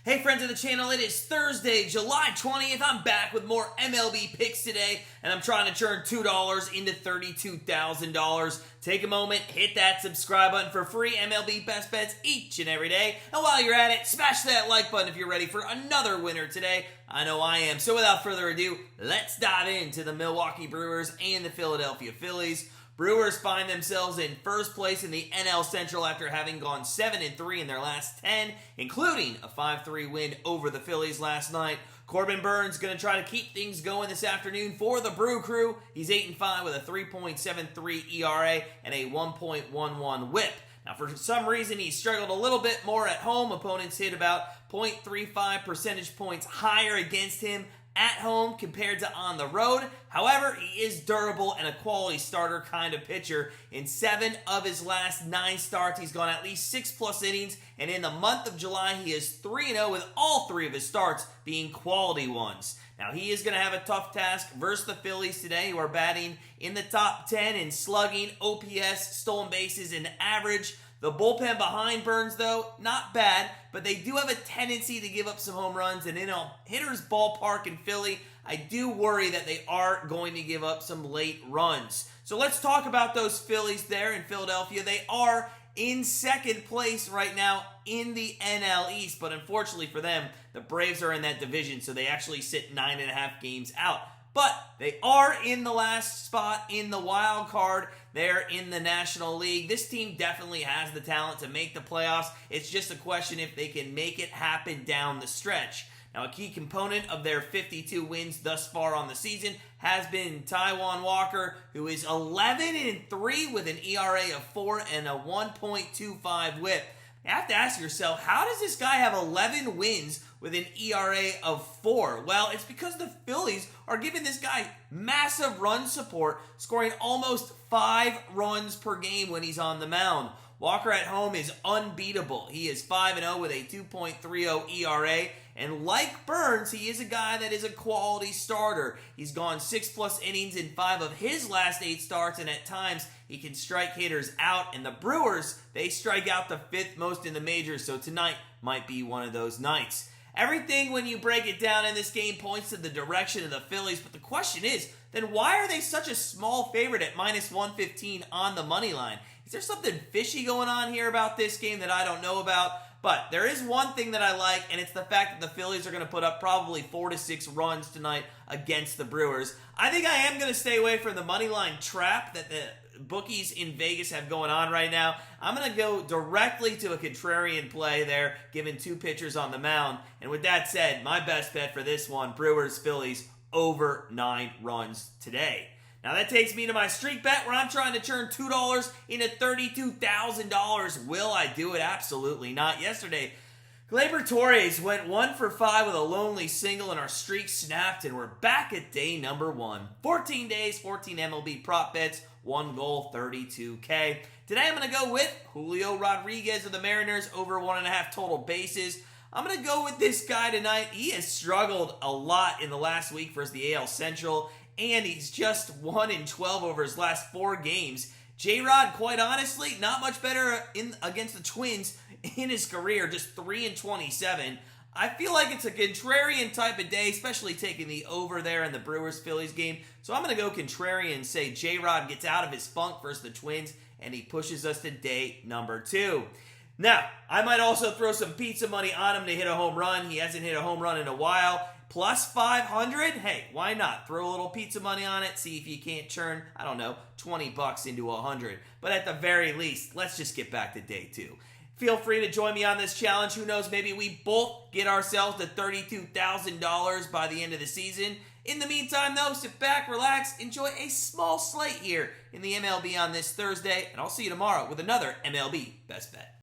Hey friends of the channel, it is Thursday, July 20th. I'm back with more MLB Picks Today, and I'm trying to turn $2 into $32,000. Take a moment, hit that subscribe button for free MLB Best Bets each and every day. And while you're at it, smash that like button if you're ready for another winner today. I know I am. So without further ado, let's dive into the Milwaukee Brewers and the Philadelphia Phillies. Brewers find themselves in first place in the NL Central after having gone 7-3 in their last 10, including a 5-3 win over the Phillies last night. Corbin Burnes going to try to keep things going this afternoon for the Brew Crew. He's 8-5 with a 3.73 ERA and a 1.11 WHIP. Now, for some reason, he struggled a little bit more at home. Opponents hit about 0.35 percentage points higher against him at home compared to on the road. However, he is durable and a quality starter kind of pitcher. In 7 of his last 9 starts, he's gone at least 6+ innings, and in the month of July, he is 3-0 with all 3 of his starts being quality ones. Now, he is going to have a tough task versus the Phillies today, who are batting in the top 10 in slugging, OPS, stolen bases, and average. The bullpen behind Burnes, though, not bad, but they do have a tendency to give up some home runs, and in a hitter's ballpark in Philly, I do worry that they are going to give up some late runs. So let's talk about those Phillies there in Philadelphia. They are in second place right now in the NL East, but unfortunately for them, the Braves are in that division, so they actually sit 9.5 games out. But they are in the last spot in the wild card there in the National League. This team definitely has the talent to make the playoffs. It's just a question if they can make it happen down the stretch. Now, a key component of their 52 wins thus far on the season has been Taijuan Walker, who is 11-3 with an ERA of 4 and a 1.25 WHIP. You have to ask yourself, how does this guy have 11 wins with an ERA of 4? Well, it's because the Phillies are giving this guy massive run support, scoring almost 5 runs per game when he's on the mound. Walker at home is unbeatable. He is 5-0 with a 2.30 ERA, and like Burnes, he is a guy that is a quality starter. He's gone 6+ innings in 5 of his last 8 starts, and at times he can strike hitters out, and the Brewers, they strike out the 5th most in the majors, so tonight might be one of those nights. Everything, when you break it down in this game, points to the direction of the Phillies, but the question is, then why are they such a small favorite at -115 on the money line? Is there something fishy going on here about this game that I don't know about? But there is one thing that I like, and it's the fact that the Phillies are going to put up probably 4 to 6 runs tonight against the Brewers. I think I am going to stay away from the money line trap that the bookies in Vegas have going on right now. I'm going to go directly to a contrarian play there, given 2 pitchers on the mound. And with that said, my best bet for this one, Brewers-Phillies, over 9 runs today. Now that takes me to my streak bet where I'm trying to turn $2 into $32,000. Will I do it? Absolutely not. Yesterday, Gleyber Torres went 1 for 5 with a lonely single, and our streak snapped, and we're back at day number 1. 14 days, 14 MLB prop bets, 1 goal, $32K. Today I'm going to go with Julio Rodriguez of the Mariners over 1.5 total bases. I'm going to go with this guy tonight. He has struggled a lot in the last week versus the AL Central, and he's just 1-12 over his last 4 games. J-Rod, quite honestly, not much better against the Twins in his career, just 3-27. I feel like it's a contrarian type of day, especially taking the over there in the Brewers-Phillies game. So I'm going to go contrarian and say J-Rod gets out of his funk versus the Twins, and he pushes us to day number 2. Now, I might also throw some pizza money on him to hit a home run. He hasn't hit a home run in a while. Plus 500? Hey, why not? Throw a little pizza money on it, see if you can't churn, I don't know, $20 into 100. But at the very least, let's just get back to day 2. Feel free to join me on this challenge. Who knows, maybe we both get ourselves to $32,000 by the end of the season. In the meantime, though, sit back, relax, enjoy a small slate here in the MLB on this Thursday, and I'll see you tomorrow with another MLB Best Bet.